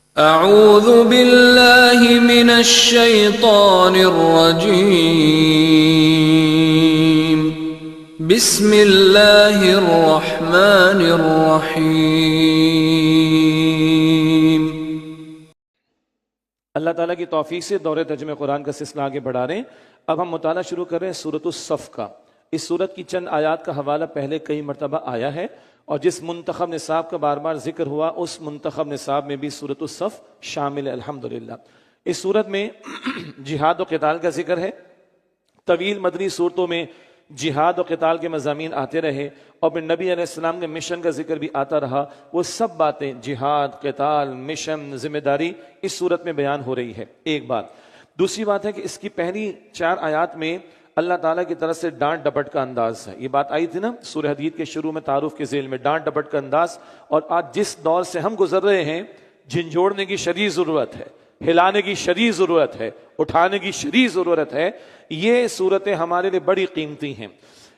اعوذ باللہ من الشیطان الرجیم بسم اللہ الرحمن الرحیم۔ اللہ تعالیٰ کی توفیق سے دور ترجمہ قرآن کا سلسلہ آگے بڑھا رہے ہیں۔ اب ہم مطالعہ شروع کر رہے ہیں سورۃ الصف کا۔ اس سورت کی چند آیات کا حوالہ پہلے کئی مرتبہ آیا ہے، اور جس منتخب نصاب کا بار بار ذکر ہوا اس منتخب نصاب میں بھی سورۃ الصف شامل ہے الحمدللہ۔ اس سورت میں جہاد و قتال کا ذکر ہے۔ طویل مدنی صورتوں میں جہاد و قتال کے مضامین آتے رہے، اور پھر نبی علیہ السلام کے مشن کا ذکر بھی آتا رہا۔ وہ سب باتیں جہاد، قتال، مشن، ذمہ داری اس سورت میں بیان ہو رہی ہے۔ ایک بات۔ دوسری بات ہے کہ اس کی پہلی 4 آیات میں اللہ تعالیٰ کی طرف سے ڈانٹ ڈپٹ کا انداز ہے۔ یہ بات آئی تھی نا سورہ حدید کے شروع میں تعارف کے ذیل میں، ڈانٹ ڈپٹ کا انداز۔ اور آج جس دور سے ہم گزر رہے ہیں، جھنجھوڑنے کی شدید ضرورت ہے، ہلانے کی شدید ضرورت ہے، اٹھانے کی شدید ضرورت ہے۔ یہ صورتیں ہمارے لیے بڑی قیمتی ہیں۔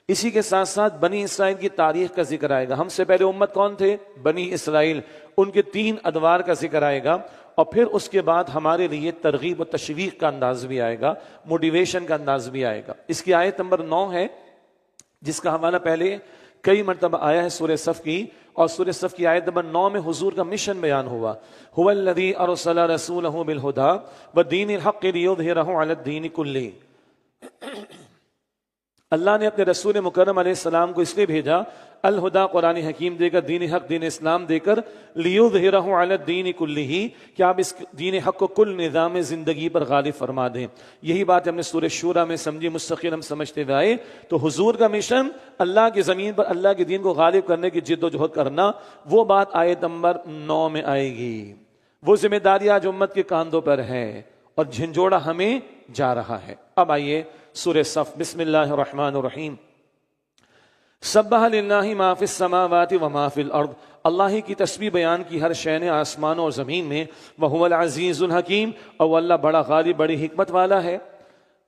اسی کے ساتھ ساتھ بنی اسرائیل کی تاریخ کا ذکر آئے گا۔ ہم سے پہلے امت کون تھے؟ بنی اسرائیل۔ ان کے 3 ادوار کا ذکر آئے گا، اور پھر اس کے بعد ہمارے لیے ترغیب و تشویق کا انداز بھی آئے گا، موٹیویشن کا انداز بھی آئے گا۔ اس کی آیت نمبر 9 ہے، جس کا حوالہ پہلے کئی مرتبہ آیا ہے سورہ صف کی، اور سورہ صف کی آیت نمبر 9 میں حضور کا مشن بیان ہوا۔ هو الذی ارسل رسولہ بالہدی ودین الحق لیظہرہ علی الدین کلہ۔ اللہ نے اپنے رسول مکرم علیہ السلام کو اس لیے بھیجا، الہدا قرآن حکیم دے کر، دین حق دین اسلام دے کر، لیظہرہ علی الدین کلہ، کہ آپ اس دین حق کو کل نظام زندگی پر غالب فرما دیں۔ یہی بات ہم نے سورہ شورى میں سمجھی، مستقل ہم سمجھتے ہوئے آئے۔ تو حضور کا مشن اللہ کی زمین پر اللہ کے دین کو غالب کرنے کی جد و جہد کرنا، وہ بات آیت نمبر 9 میں آئے گی۔ وہ ذمہ داری آج امت کے کاندھوں پر ہے، اور جھنجھوڑا ہمیں جا رہا ہے۔ اب آئیے سورہ صف، بسم اللہ الرحمن الرحیم۔ سبح للہ ما فی السماوات وما فی الارض، اللہ کی تسبیح بیان کی ہر شے نے آسمانوں اور زمین میں، وہو العزیز الحکیم، اور وہ اللہ بڑا غالب، بڑی حکمت والا ہے۔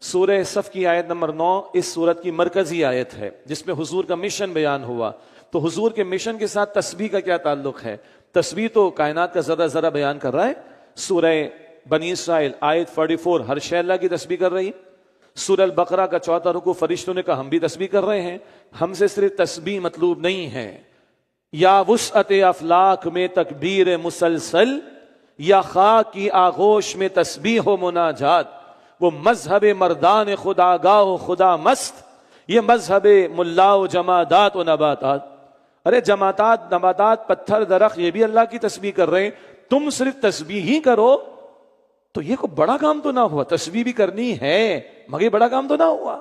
سورہ صف کی آیت نمبر 9 اس سورت کی مرکزی آیت ہے، جس میں حضور کا مشن بیان ہوا۔ تو حضور کے مشن کے ساتھ تسبیح کا کیا تعلق ہے؟ تسبیح تو کائنات کا ذرہ ذرہ بیان کر رہا ہے۔ سورہ بنی اسرائیل آیت 44 ہر شے اللہ کی تسبیح کر رہی۔ سورہ البقرہ کا 4 رکوع فرشتوں نے کہا ہم بھی تسبیح کر رہے ہیں۔ ہم سے صرف تسبیح مطلوب نہیں ہے، یا وسعت افلاک میں تکبیر مسلسل، یا خاک کی آغوش میں تسبیح و مناجات، وہ مذہب مردان خدا گاہ و خدا مست، یہ مذہب ملا و جمادات و نباتات۔ ارے جمادات، نباتات، پتھر، درخت، یہ بھی اللہ کی تسبیح کر رہے ہیں، تم صرف تسبیح ہی کرو تو یہ کوئی بڑا کام تو نہ ہوا؟ تسبیح بھی کرنی ہے مگر بڑا کام تو نہ ہوا؟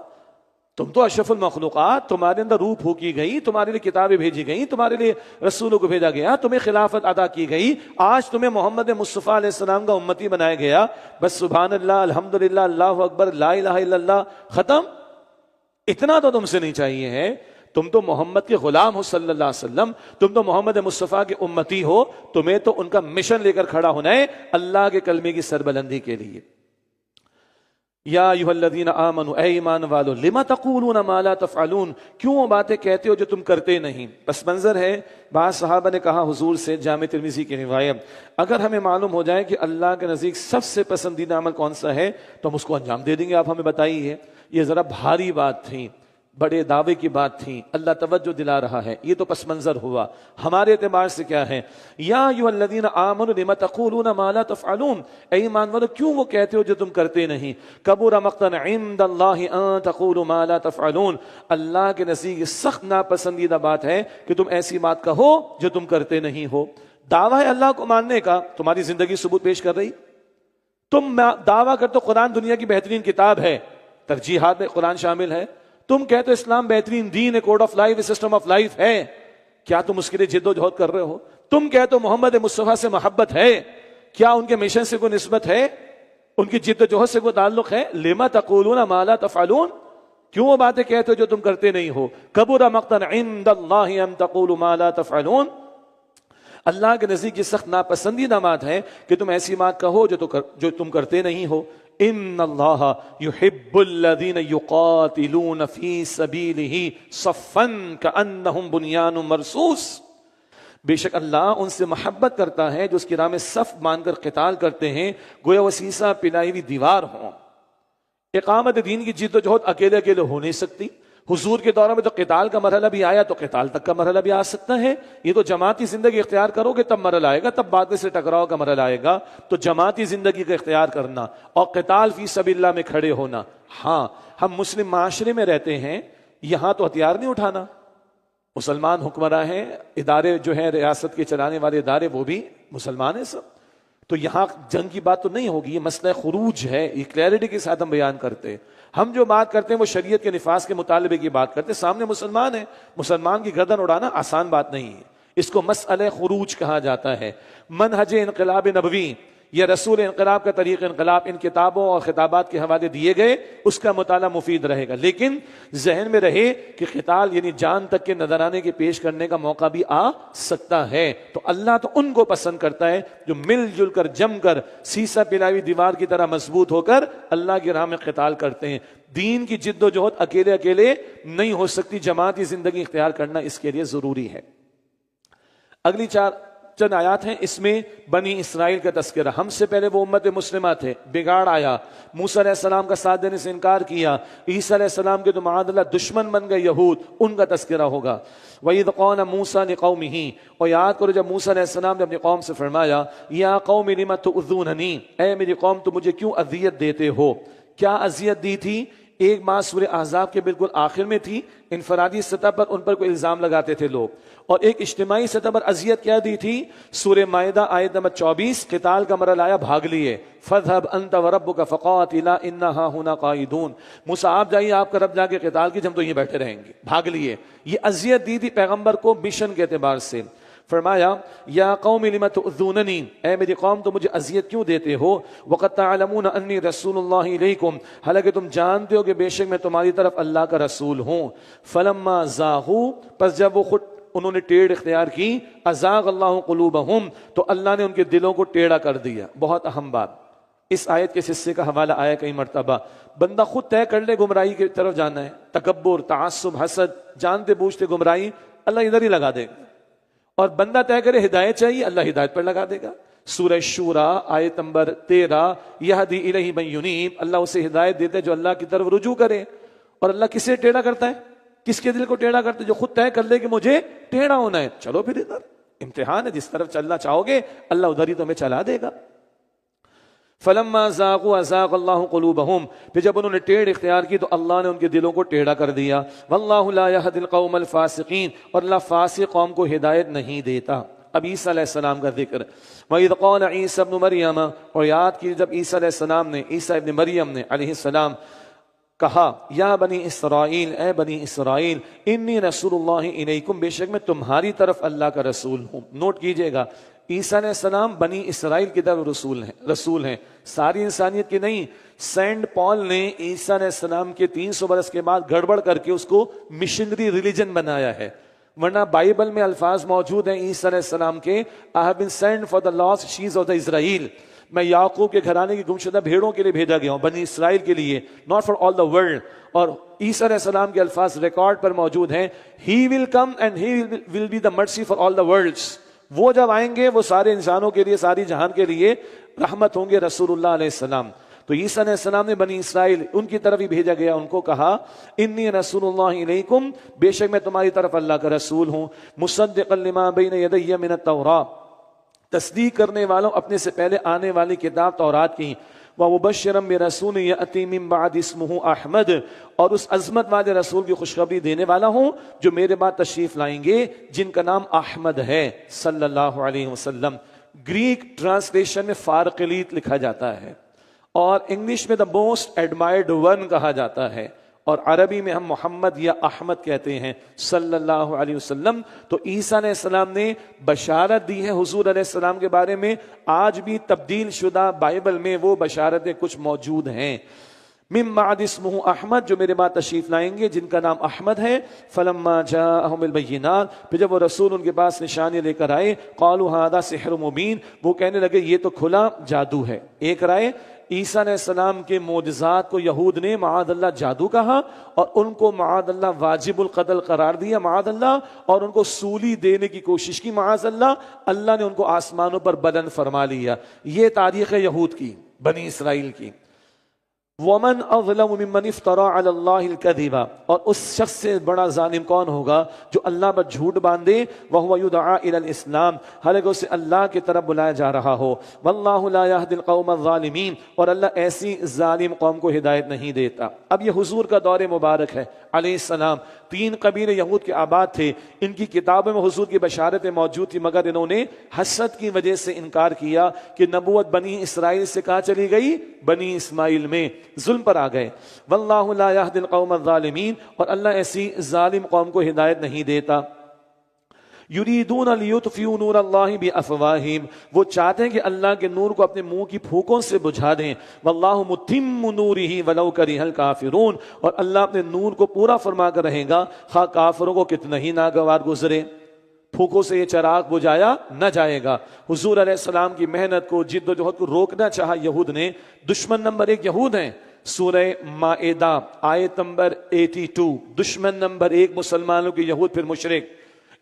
تم تو اشرف المخلوقات، تمہارے اندر روح پھونکی گئی، تمہارے لیے کتابیں بھیجی گئیں، تمہارے لیے رسولوں کو بھیجا گیا، تمہیں خلافت عطا کی گئی، آج تمہیں محمد مصطفیٰ علیہ السلام کا امتی بنایا گیا۔ بس سبحان اللہ، الحمدللہ، اللہ اکبر، لا الہ الا اللہ، ختم؟ اتنا تو تم سے نہیں چاہیے ہے۔ تم تو محمد کے غلام ہو صلی اللہ علیہ وسلم، تم تو محمد مصطفیٰ کے امتی ہو، تمہیں تو ان کا مشن لے کر کھڑا ہونا ہے اللہ کے کلمے کی سربلندی کے لیے۔ یا ایھا الذین آمنوا، اے ایمان والو، لما تقولون ما لا تفعلون، کیوں وہ باتیں کہتے ہو جو تم کرتے نہیں؟ پس منظر ہے، بعض صحابہ نے کہا حضور سے، جامع ترمذی کی روایت، اگر ہمیں معلوم ہو جائے کہ اللہ کے نزدیک سب سے پسندیدہ عمل کون سا ہے تو ہم اس کو انجام دے دیں گے، آپ ہمیں بتائیے۔ یہ ذرا بھاری بات تھی، بڑے دعوے کی بات تھی، اللہ توجہ دلا رہا ہے۔ یہ تو پس منظر ہوا، ہمارے اعتبار سے کیا ہے؟ یا ایھا الذین آمنوا لما تقولون ما لا تفعلون، اے ایمان والو کیوں وہ کہتے ہو جو تم کرتے نہیں؟ کبر مقتا عند اللہ ان تقولوا ما لا تفعلون، اللہ کے نزدیک سخت ناپسندیدہ بات ہے کہ تم ایسی بات کہو جو تم کرتے نہیں ہو۔ دعویٰ ہے اللہ کو ماننے کا، تمہاری زندگی ثبوت پیش کر رہی؟ تم دعویٰ کرتے ہو قرآن دنیا کی بہترین کتاب ہے، ترجیحات میں قرآن شامل ہے۔ تم کہتے ہو اسلام بہترین دین ہے، code of life, system of life ہے، کیا تم اس کے لیے جد و جہد کر رہے ہو؟ تم کہتے ہو محمد مصطفیٰ سے محبت ہے، کیا ان کے مشن سے کوئی نسبت ہے؟ ان کی جد و جہد سے کوئی تعلق ہے؟ لما تقولون ما لا تفعلون، کیوں وہ باتیں کہتے ہو جو تم کرتے نہیں ہو؟ کبر مقتا عند اللہ ان تقولوا ما لا تفعلون، اللہ کے نزدیک یہ سخت ناپسندیدہ بات ہے کہ تم ایسی بات کہو جو تم کرتے نہیں ہو۔ ان اللہ یحب الذین یقاتلون فی سبیلہ صفا کانہم بنیان مرصوص، بے شک اللہ ان سے محبت کرتا ہے جو اس کی راہ میں صف مان کر قتال کرتے ہیں، گویا وہ سیسا پلائی ہوئی دیوار ہوں۔ اقامت دین کی جد و جہد اکیلے اکیلے ہو نہیں سکتی۔ حضور کے دور میں تو قتال کا مرحلہ بھی آیا، تو قتال تک کا مرحلہ بھی آ سکتا ہے۔ یہ تو جماعتی زندگی اختیار کرو گے تب مرحلہ آئے گا، تب بعد سے ٹکراؤ کا مرحلہ آئے گا۔ تو جماعتی زندگی کا اختیار کرنا اور قتال فی سبیل اللہ میں کھڑے ہونا۔ ہاں، ہم مسلم معاشرے میں رہتے ہیں، یہاں تو ہتھیار نہیں اٹھانا۔ مسلمان حکمراں ہیں، ادارے جو ہیں ریاست کے چلانے والے ادارے وہ بھی مسلمان ہیں سب، تو یہاں جنگ کی بات تو نہیں ہوگی۔ یہ مسئلہ خروج ہے، یہ کلیئرٹی کے ساتھ ہم بیان کرتے ہیں۔ ہم جو بات کرتے ہیں وہ شریعت کے نفاذ کے مطالبے کی بات کرتے ہیں، سامنے مسلمان ہیں، مسلمان کی گردن اڑانا آسان بات نہیں ہے، اس کو مسئلہ خروج کہا جاتا ہے۔ منہج انقلاب نبوی، یہ رسول انقلاب کا طریق انقلاب ان کتابوں اور خطابات کے حوالے دیے گئے، اس کا مطالعہ مفید رہے گا، لیکن ذہن میں رہے کہ قتال یعنی جان تک کے نذرانے کے پیش کرنے کا موقع بھی آ سکتا ہے۔ تو اللہ تو ان کو پسند کرتا ہے جو مل جل کر جم کر سیسا پلائی دیوار کی طرح مضبوط ہو کر اللہ کی راہ میں قتال کرتے ہیں۔ دین کی جد و جہد اکیلے اکیلے نہیں ہو سکتی، جماعتی زندگی اختیار کرنا اس کے لیے ضروری ہے۔ اگلی چند آیات ہیں، اس میں بنی اسرائیل کا تذکرہ۔ ہم سے پہلے وہ امت مسلمہ تھے، بگاڑ آیا، موسیٰ علیہ السلام کا ساتھ دینے سے انکار کیا، عیسیٰ علیہ السلام کے تو معاذ اللہ دشمن بن گئے یہود، ان کا تذکرہ ہوگا۔ وَإِذْ قَالَ مُوسَىٰ لِقَوْمِهِ، اور یاد کرو جب موسیٰ علیہ السلام نے اپنی قوم سے فرمایا، یا قوم لِمَ تُؤْذُونَنِی، اے میری قوم تو مجھے کیوں اذیت دیتے ہو؟ کیا اذیت دی تھی؟ ایک بات سورہ احزاب کے بالکل آخر میں تھی، انفرادی سطح پر ان پر کوئی الزام لگاتے تھے لوگ، اور ایک اجتماعی سطح پر اذیت کیا دی تھی؟ سورہ مائدہ آیت نمبر 24، قتال کا مرحلہ آیا، بھاگ لیے، فَاذْهَبْ أَنْتَ وَرَبُّكَ فَقَاتِلَا إِنَّا هَاهُنَا قَاعِدُونَ، موسیٰ آپ جائیے، آپ کا رب جا کے قتال کی، ہم تو یہ بیٹھے رہیں گے، بھاگ لیے۔ یہ اذیت دی تھی پیغمبر کو مشن کے اعتبار سے۔ فرمایا یا قوم لم تؤذوننی، اے میری قوم تو مجھے اذیت کیوں دیتے ہو؟ وقد تعلمون انی رسول اللہ الیکم، حالانکہ تم جانتے ہو کہ بے شک میں تمہاری طرف اللہ کا رسول ہوں۔ فلما زاغوا، پس جب وہ خود انہوں نے ٹیڑھ اختیار کی، ازاغ اللہ قلوبہم، تو اللہ نے ان کے دلوں کو ٹیڑھا کر دیا۔ بہت اہم بات، اس آیت کے حصے کا حوالہ آیا کئی مرتبہ۔ بندہ خود طے کر لے گمراہی کی طرف جانا ہے، تکبر، تعصب، حسد، جانتے بوجھتے گمراہی، اللہ ادھر ہی لگا دے گا، اور بندہ طے کرے ہدایت چاہیے، اللہ ہدایت پر لگا دے گا۔ سورہ شورا آیت نمبر 13، یہدی الیہ من ینیب، اللہ اسے ہدایت دیتا ہے جو اللہ کی طرف رجوع کرے۔ اور اللہ کسے ٹیڑھا کرتا ہے؟ کس کے دل کو ٹیڑھا کرتا ہے؟ جو خود طے کر لے کہ مجھے ٹیڑھا ہونا ہے، چلو پھر ادھر، امتحان ہے، جس طرف چلنا چاہو گے اللہ ادھر ہی تمہیں چلا دے گا۔ فلما زاغوا ازاغ اللہ قلوبہم، پھر جب انہوں نے ٹیڑھ اختیار کی تو اللہ نے ان کے دلوں کو ٹیڑھا کر دیا۔ واللہ لا یہدی القوم الفاسقین، اور اللہ فاسق قوم کو ہدایت نہیں دیتا۔ اب عیسیٰ علیہ السلام کا ذکر۔ وَإِذْ قَالَ عِيسَى ابْنُ مَرْيَمَ، اور یاد کی جب عیسیٰ علیہ السلام نے، عیسیٰ ابن مریم نے علیہ السلام کہا، یا بنی اسرائیل، اے بنی اسرائیل، انی رسول اللہ الیکم، بے شک میں تمہاری طرف اللہ کا رسول ہوں۔ نوٹ کیجئے گا، عیسیٰ علیہ السلام بنی اسرائیل کی طرف رسول ہیں، ساری انسانیت کی نہیں۔ سینٹ پال نے عیسیٰ علیہ السلام کے 300 برس کے بعد گڑبڑ کر کے اس کو مشنری ریلیجن بنایا ہے، ورنہ بائبل میں الفاظ موجود ہیں عیسیٰ علیہ السلام کے، I have been sent for the lost sheep of the Israel، میں یعقوب کے گھرانے کی گمشدہ بھیڑوں کے لیے بھیجا گیا ہوں، بنی اسرائیل کے لیے، not for all the world۔ اور عیسیٰ علیہ السلام کے الفاظ ریکارڈ پر موجود ہیں، He will come and He will be the mercy for all the worlds، وہ جب آئیں گے وہ سارے انسانوں کے لیے، ساری جہان کے لیے رحمت ہوں گے، رسول اللہ علیہ السلام۔ تو عیسیٰ علیہ السلام نے بنی اسرائیل ان کی طرف ہی بھیجا گیا، ان کو کہا انی رسول اللہ الیکم، بے شک میں تمہاری طرف اللہ کا رسول ہوں، مصدقا لما بین یدی من التوراۃ، تصدیق کرنے والوں اپنے سے پہلے آنے والی کتاب تورات کی، ومبشرا برسول یأتی من بعد اسمہ احمد، اور اس عظمت والے رسول کی خوشخبری دینے والا ہوں جو میرے بعد تشریف لائیں گے، جن کا نام احمد ہے صلی اللہ علیہ وسلم۔ گریک ٹرانسلیشن میں فارقلیت لکھا جاتا ہے، اور انگلش میں دا موسٹ ایڈمائرڈ ون کہا جاتا ہے، اور عربی میں ہم محمد یا احمد کہتے ہیں صلی اللہ علیہ وسلم۔ تو عیسیٰ علیہ السلام نے بشارت دی ہے حضور علیہ السلام کے بارے میں، آج بھی تبدیل شدہ بائبل میں وہ بشارتیں کچھ موجود ہیں۔ من بعد اسمہ احمد، جو میرے بعد تشریف لائیں گے جن کا نام احمد ہے. فلما جاءہم البینات، پھر جب وہ رسول ان کے پاس نشانی لے کر آئے، قالوا ھذا سحر مبین، وہ کہنے لگے یہ تو کھلا جادو ہے. ایک رائے، عیسیٰ علیہ السلام کے معجزات کو یہود نے معاذ اللہ جادو کہا، اور ان کو معاذ اللہ واجب القتل قرار دیا معاذ اللہ، اور ان کو سولی دینے کی کوشش کی معاذ اللہ. اللہ نے ان کو آسمانوں پر بلند فرما لیا. یہ تاریخ یہود کی، بنی اسرائیل کی. ومن اظلم ممن افترى على الله الكذب، اور اس شخص سے بڑا ظالم کون ہوگا جو اللہ پر جھوٹ باندھے. وهو يدعى الى الاسلام، حالانکہ اسے اللہ کی طرف بلایا جا رہا ہو. والله لا يهدي القوم الظالمين، اور اللہ ایسی ظالم قوم کو ہدایت نہیں دیتا. اب یہ حضور کا دور مبارک ہے علیہ السلام. 3 قبیلے یہود کے آباد تھے، ان کی کتابوں میں حضور کی بشارتیں موجود تھی، مگر انہوں نے حسد کی وجہ سے انکار کیا کہ نبوت بنی اسرائیل سے کہاں چلی گئی؟ بنی اسماعیل میں. ظلم پر آ گئے. واللہ لا یہدی القوم الظالمین، اور اللہ ایسی ظالم قوم کو ہدایت نہیں دیتا. یریدون لیطفئوا نور اللہ بافواہہم، وہ چاہتے ہیں کہ اللہ کے نور کو اپنے منہ کی پھونکوں سے بجھا دیں. واللہ متم نورہ ولو کرہ الکافرون، اور اللہ اپنے نور کو پورا فرما کر رہے گا خواہ کافروں کو کتنا ہی ناگوار گزرے. پھونکوں سے یہ چراغ بجھایا نہ جائے گا. حضور علیہ السلام کی محنت کو، جد و جہد کو روکنا چاہا یہود نے. دشمن نمبر 1 یہود ہیں. سورہ مائدہ آیت نمبر 82، دشمن نمبر 1 مسلمانوں کے یہود، پھر مشرک.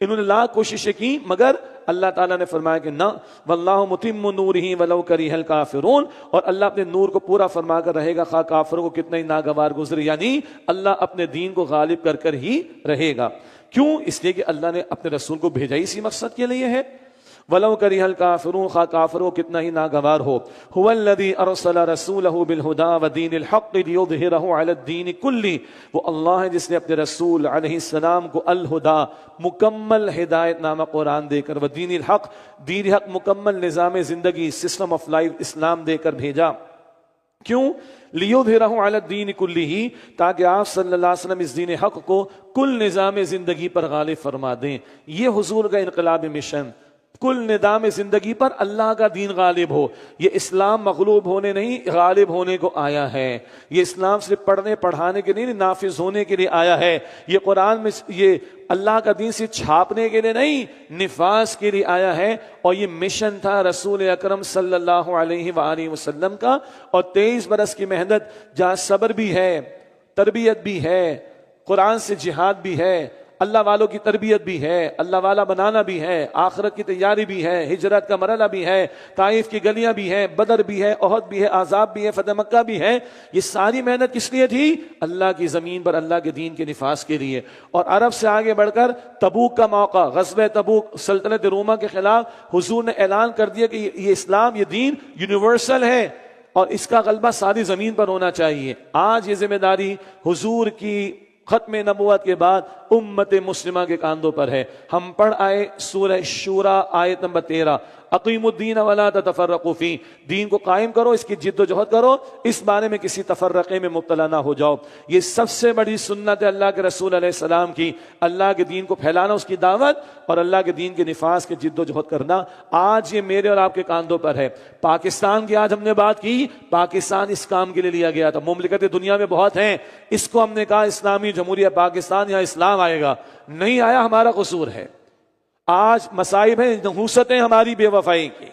انہوں نے لاکھ کوششیں کی، مگر اللہ تعالیٰ نے فرمایا کہ نہ، واللہ متم نورہ ولو کرہ الکافرون، اور اللہ اپنے نور کو پورا فرما کر رہے گا خواہ کافروں کو کتنا ہی ناگوار گزرے. یعنی اللہ اپنے دین کو غالب کر کر ہی رہے گا. کیوں؟ اس لیے کہ اللہ نے اپنے رسول کو بھیجا اسی مقصد کے لیے ہے. وَلَوْ كَرِهَ الْكَافِرُونَ، خواہ کافروں کتنا ہی ناگوار ہو. هُوَ الَّذِي أَرْسَلَ رَسُولَهُ بِالْهُدَى وَدِينِ الْحَقِّ لِيُظْهِرَهُ عَلَى الدِّينِ كُلِّهِ، وہ اللہ ہے جس نے اپنے رسول علیہ السلام کو الہدا، مکمل ہدایت نامہ قرآن دے کر، ودین الحق، دین حق مکمل نظام زندگی، سسٹم آف لائف اسلام دے کر بھیجا. کیوں؟ لیظہرہ علی الدین کلہ، تاکہ آپ صلی اللہ علیہ وسلم اس دین حق کو کل نظام زندگی پر غالب فرما دیں. یہ حضور کا انقلابی مشن، کل نظام زندگی پر اللہ کا دین غالب ہو. یہ اسلام مغلوب ہونے نہیں، غالب ہونے کو آیا ہے. یہ اسلام صرف پڑھنے پڑھانے کے نہیں، نافذ ہونے کے لیے آیا ہے. یہ قرآن میں یہ اللہ کا دین سے چھاپنے کے لیے نہیں، نفاذ کے لیے آیا ہے. اور یہ مشن تھا رسول اکرم صلی اللہ علیہ وآلہ وسلم کا. اور 23 برس کی محنت، جہاں صبر بھی ہے، تربیت بھی ہے، قرآن سے جہاد بھی ہے، اللہ والوں کی تربیت بھی ہے، اللہ والا بنانا بھی ہے، آخرت کی تیاری بھی ہے، ہجرت کا مرحلہ بھی ہے، طائف کی گلیاں بھی ہیں، بدر بھی ہے، احد بھی ہے، عذاب بھی ہے، فتح مکہ بھی ہے. یہ ساری محنت کس لیے تھی؟ اللہ کی زمین پر اللہ کے دین کے نفاذ کے لیے. اور عرب سے آگے بڑھ کر تبوک کا موقع، غزوہ تبوک، سلطنت روما کے خلاف حضور نے اعلان کر دیا کہ یہ اسلام، یہ دین یونیورسل ہے اور اس کا غلبہ ساری زمین پر ہونا چاہیے. آج یہ ذمہ داری حضور کی ختم نبوت کے بعد امت مسلمہ کے کاندھوں پر ہے. ہم پڑھ آئے سورہ شورى آیت نمبر 13، اقیم الدین ولا تتفرقوا فیہ، دین کو قائم کرو، اس کی جد و جہد کرو، اس بارے میں کسی تفرقے میں مبتلا نہ ہو جاؤ. یہ سب سے بڑی سنت ہے اللہ کے رسول علیہ السلام کی، اللہ کے دین کو پھیلانا، اس کی دعوت، اور اللہ کے دین کے نفاذ کے جد و جہد کرنا. آج یہ میرے اور آپ کے کاندھوں پر ہے. پاکستان کی آج ہم نے بات کی، پاکستان اس کام کے لیے لیا گیا تھا. مملکتیں دنیا میں بہت ہیں، اس کو ہم نے کہا اسلامی جمہوریہ پاکستان، یہاں اسلام آئے گا. نہیں آیا، ہمارا قصور ہے. آج مصائب ہیں، نحوستیں ہماری بے وفائی کی،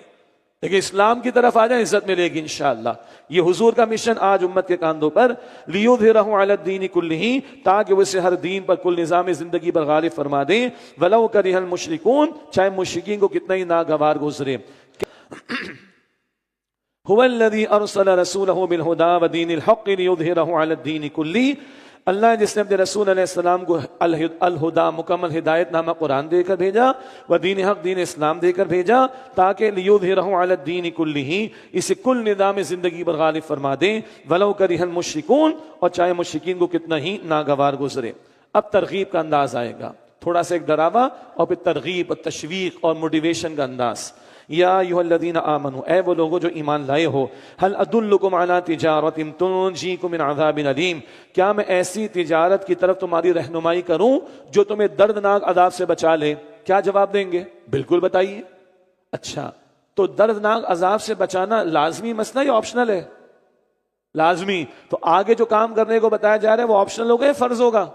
لیکن اسلام کی طرف آ جائیں، عزت ملے گی انشاءاللہ. یہ حضور کا مشن آج امت کے کاندھوں پر. لیظہرہ علی الدین کلہ، تاکہ وہ اسے ہر دین پر، کل نظام زندگی پر غالب فرما دیں. ولو کرہ المشرکون، چاہے مشرکین کو کتنا ہی ناگوار گزرے. هو الذی ارسل رسولہ بالہدی ودین الحق لیظہرہ علی الدین کلہ، اللہ جس نے اپنے رسول علیہ السلام کو الہدا، مکمل ہدایت نامہ قرآن دے کر بھیجا، ودین حق، دین اسلام دے کر بھیجا، تاکہ لیظہرہ علی الدین کلہ، اسے کل نظام زندگی پر غالب فرما دیں. ولو کرہ المشرکون، اور چاہے مشرکین کو کتنا ہی ناگوار گزرے. اب ترغیب کا انداز آئے گا، تھوڑا سا ایک ڈراوا اور پھر ترغیب اور تشویق اور موٹیویشن کا انداز. یا ایھا الذین آمنوا، اے وہ لوگوں جو ایمان لائے ہو، هل ادلکم علی تجارۃ تنجیکم من عذاب علیم، کیا میں ایسی تجارت کی طرف تمہاری رہنمائی کروں جو تمہیں دردناک عذاب سے بچا لے؟ کیا جواب دیں گے؟ بالکل بتائیے. اچھا، تو دردناک عذاب سے بچانا لازمی مسئلہ یا آپشنل ہے؟ لازمی. تو آگے جو کام کرنے کو بتایا جا رہا ہے وہ آپشنل ہوگا یا فرض ہوگا؟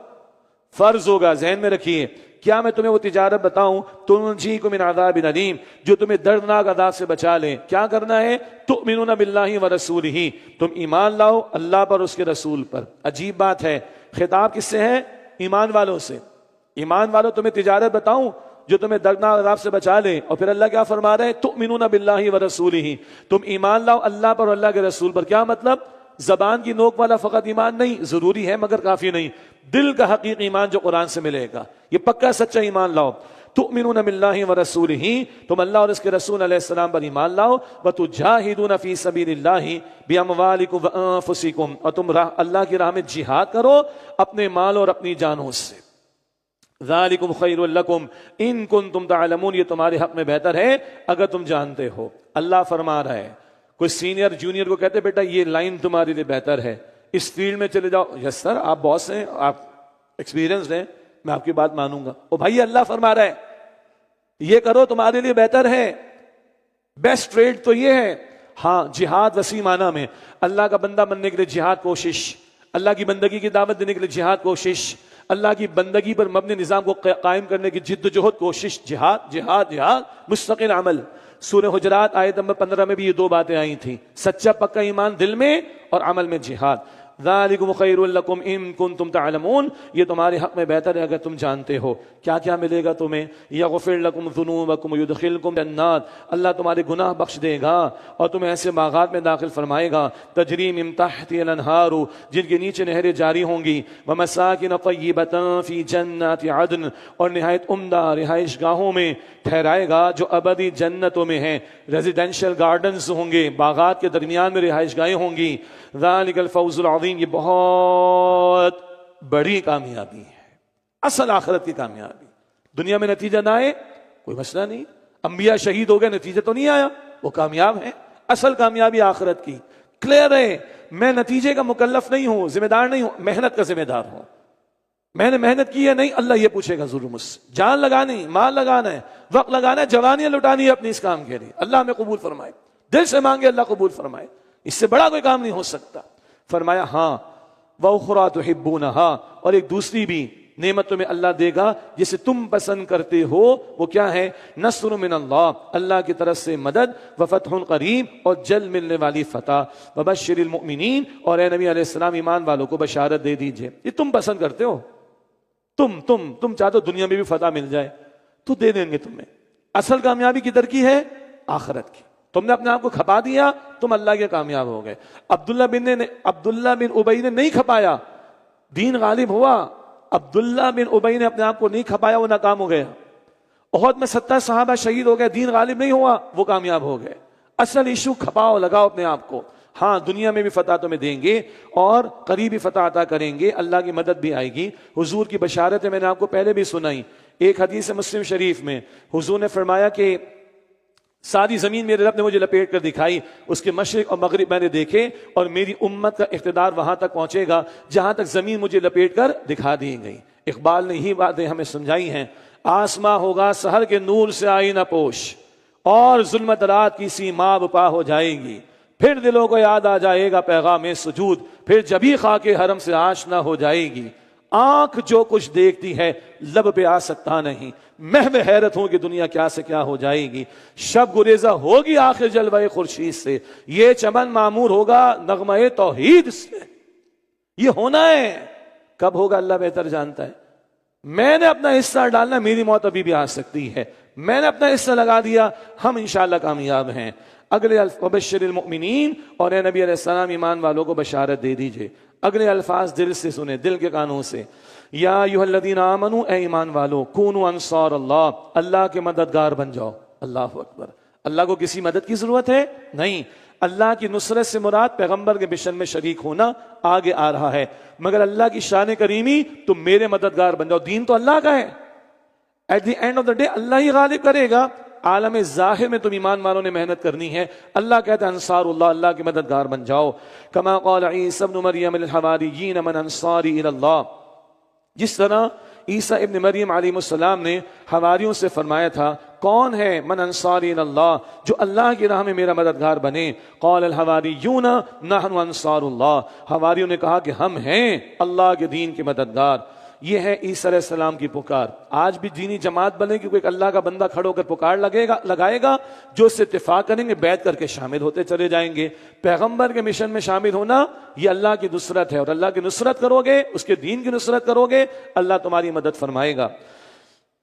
فرض ہوگا. ذہن میں رکھیے. کیا میں تمہیں وہ تجارت بتاؤں تنجیکم من عذاب علیم، جو تمہیں دردناک عذاب سے بچا لے؟ کیا کرنا ہے؟ تؤمنون باللہ ورسولہ، تم ایمان لاؤ اللہ پر، اس کے رسول پر. عجیب بات ہے، خطاب کس سے ہے؟ ایمان والوں سے. ایمان والوں تمہیں تجارت بتاؤں جو تمہیں دردناک عذاب سے بچا لے. اور پھر اللہ کیا فرما رہے ہیں؟ تؤمنون باللہ ورسولہ، تم ایمان لاؤ اللہ پر اور اللہ کے رسول پر. کیا مطلب؟ زبان کی نوک والا فقط ایمان نہیں، ضروری ہے مگر کافی نہیں. دل کا حقیقی ایمان جو قرآن سے ملے گا، یہ پکا سچا ایمان لاؤ. تؤمنون باللہ ورسولہ، تم اللہ اور اس کے رسول علیہ السلام پر ایمان لاؤ. وتجاہدون فی سبیل اللہ باموالکم وانفسکم، اور تم اللہ کی راہ میں جہاد کرو اپنے مال اور اپنی جانوں سے. ذالکم خیر لکم ان کنتم تعلمون، یہ تمہارے حق میں بہتر ہے اگر تم جانتے ہو. اللہ فرما رہا ہے، کوئی سینئر جونیئر کو کہتے بیٹا یہ لائن تمہارے لیے بہتر ہے، اس فیلڈ میں چلے جاؤ. یس سر، آپ باس ہیں، آپ ایکسپیرینسڈ ہیں، میں آپ کی بات مانوں گا. او بھائی اللہ فرما رہا ہے یہ کرو تمہارے لیے بہتر ہے، بیسٹ ٹریڈ تو یہ ہے. ہاں جہاد وسیع معنی میں، اللہ کا بندہ بننے کے لیے جہاد کوشش، اللہ کی بندگی کی دعوت دینے کے لیے جہاد کوشش، اللہ کی بندگی پر مبنی نظام کو قائم کرنے کی جد و جہد کوشش. جہاد جہاد جہاد مستقل عمل. سورہ حجرات آیت نمبر 15 میں بھی یہ دو باتیں آئی تھیں، سچا پکا ایمان دل میں اور عمل میں جہاد. ذالکم خیر لکم ان کنتم تعلمون، یہ تمہارے حق میں بہتر ہے اگر تم جانتے ہو. کیا کیا ملے گا تمہیں؟ یغفر لکم ذنوبکم ویدخلکم جنات، اللہ تمہارے گناہ بخش دے گا اور تمہیں ایسے باغات میں داخل فرمائے گا تجری من تحتها الانہار، جن کے نیچے نہریں جاری ہوں گی. ومساکن طیبۃ فی جنات عدن، اور نہایت عمدہ رہائش گاہوں میں ٹھہرائے گا جو ابدی جنتوں میں ہیں. ریزیڈینشل گارڈنز ہوں گے، باغات کے درمیان میں رہائش گاہیں ہوں گی. ذالک الفوز العظیم، یہ بہت بڑی کامیابی ہے، اصل آخرت کی کامیابی. دنیا میں نتیجہ نہ آئے کوئی مسئلہ نہیں، انبیاء شہید ہو گئے نتیجہ تو نہیں آیا، وہ کامیاب ہیں. اصل کامیابی آخرت کی. کلیئر ہے، میں نتیجے کا مکلف نہیں ہوں، ذمہ دار نہیں ہوں، محنت کا ذمہ دار ہوں. میں نے محنت کی ہے نہیں، اللہ یہ پوچھے گا ضرور مجھ سے. جان لگانی، مال لگانا ہے، وقت لگانا ہے، جوانیاں لٹانی ہے اپنی اس کام کے لیے، اللہ ہمیں قبول فرمائے. دل سے مانگے اللہ قبول فرمائے، اس سے بڑا کوئی کام نہیں ہو سکتا. فرمایا ہاں وَأُخْرَىٰ تُحِبُّونَهَا، اور ایک دوسری بھی نعمت تمہیں اللہ دے گا جسے تم پسند کرتے ہو. وہ کیا ہے؟ نصر من اللہ، اللہ کی طرف سے مدد، وفتح قریب، اور جلد ملنے والی فتح. وبشر المؤمنین، اور اے نبی علیہ السلام ایمان والوں کو بشارت دے دیجئے. یہ تم پسند کرتے ہو، تم چاہتے ہو دنیا میں بھی فتح مل جائے تو دے دیں گے تمہیں. اصل کامیابی کدھر کی ہے؟ آخرت کی. تم نے اپنے آپ کو کھپا دیا، تم اللہ کے کامیاب ہو گئے. عبداللہ بن ابی نے نہیں کھپایا، دین غالب ہوا. عبداللہ بن ابی نے اپنے آپ کو نہیں کھپایا، وہ ناکام ہو گیا. احد میں 70 صحابہ شہید ہو گئے، دین غالب نہیں ہوا، وہ کامیاب ہو گئے. اصل ایشو کھپاؤ، لگاؤ اپنے آپ کو. ہاں دنیا میں بھی فتح تمہیں دیں گے اور قریبی فتح عطا کریں گے، اللہ کی مدد بھی آئے گی. حضور کی بشارتیں میں نے آپ کو پہلے بھی سنائی. ایک حدیث مسلم شریف میں حضور نے فرمایا کہ ساری زمین میرے رب نے مجھے لپیٹ کر دکھائی، اس کے مشرق اور مغرب میں نے دیکھے، اور میری امت کا اقتدار وہاں تک پہنچے گا جہاں تک زمین مجھے لپیٹ کر دکھا دی گئی. اقبال نے یہی باتیں ہمیں سمجھائی ہیں. آسماں ہوگا سحر کے نور سے آئینہ پوش، اور ظلمت رات کی سیما بپا ہو جائے گی. پھر دلوں کو یاد آ جائے گا پیغام سجود، پھر جبھی خاک حرم سے آشنا ہو جائے گی. آنکھ جو کچھ دیکھتی ہے لب پہ آ سکتا نہیں، محو حیرت ہوں کہ دنیا کیا سے کیا ہو جائے گی. شب گریزہ ہوگی آخر جلوہ خورشید سے، یہ چمن معمور ہوگا نغمہ توحید سے. یہ ہونا ہے، کب ہوگا اللہ بہتر جانتا ہے. میں نے اپنا حصہ ڈالنا، میری موت ابھی بھی آ سکتی ہے. میں نے اپنا حصہ لگا دیا، ہم انشاءاللہ کامیاب ہیں. اگلے وبشر المؤمنین، اور اے نبی علیہ السلام ایمان والوں کو بشارت دے دیجئے. اگلے الفاظ دل سے سنیں، دل کے کانوں سے. یا ایھا الذین آمنوا، اے ایمان والو، کونوا انصار اللہ، اللہ کے مددگار بن جاؤ. اللہ اکبر. اللہ کو کسی مدد کی ضرورت ہے؟ نہیں. اللہ کی نصرت سے مراد پیغمبر کے مشن میں شریک ہونا آگے آ رہا ہے. مگر اللہ کی شان کریمی، تم میرے مددگار بن جاؤ. دین تو اللہ کا ہے، at the end of the day اللہ ہی غالب کرے گا. عالم ظاہر میں تم ایمان والوں نے محنت کرنی ہے. اللہ کہتا ہے انصار اللہ، اللہ کے مددگار بن جاؤ. کما قال عیسی ابن مریم للحواریین من انصاری الی اللہ، جس طرح عیسیٰ ابن مریم علیہ السلام نے حواریوں سے فرمایا تھا کون ہے من انصاری اللہ جو اللہ کی راہ میں میرا مددگار بنے؟ قال الحواریون نحن انصار اللہ، حواریوں نے کہا کہ ہم ہیں اللہ کے دین کے مددگار۔ یہ ہے عیسیٰ علیہ السلام کی پکار۔ آج بھی دینی جماعت بنے گی، کوئی ایک اللہ کا بندہ کھڑا ہو کر پکار لگائے گا، جو اس سے اتفاق کریں گے بیعت کر کے شامل ہوتے چلے جائیں گے۔ پیغمبر کے مشن میں شامل ہونا یہ اللہ کی نصرت ہے، اور اللہ کی نصرت کرو گے، اس کے دین کی نصرت کرو گے، اللہ تمہاری مدد فرمائے گا۔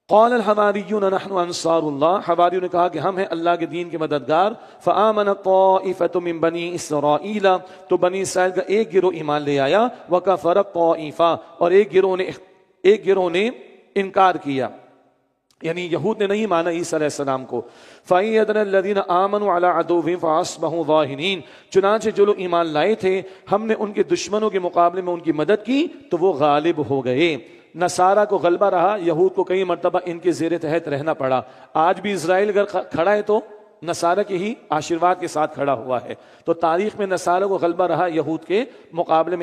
قال الحواریون نحن انصار اللہ، حواریوں نے کہا کہ ہم ہیں اللہ کے دین کے مددگار۔ فآمن طائفۃ من بنی اسرائیل، تو بنی اسرائیل کا ایک گروہ ایمان لے آیا۔ وکفر طائفہ، اور ایک گروہ نے انکار کیا، یعنی یہود نے نہیں مانا عیسیٰ علیہ السلام کو۔ فَإِذَا الَّذِينَ آمَنُوا عَلَىٰ عَدُوِّهِمْ فَأَصْبَحُوا ظَاهِرِينَ، چنانچہ جو لوگ ایمان لائے تھے ہم نے ان کے دشمنوں کے مقابلے میں ان کی مدد کی تو وہ غالب ہو گئے۔ نصارہ کو غلبہ رہا، یہود کو کئی مرتبہ ان کے زیر تحت رہنا پڑا۔ آج بھی اسرائیل اگر کھڑا ہے تو نصارہ کے ہی آشرواد کے ساتھ کھڑا ہوا ہے، تو تاریخ میں نصارہ کو غلبہ رہا یہود کے مقابلے میں۔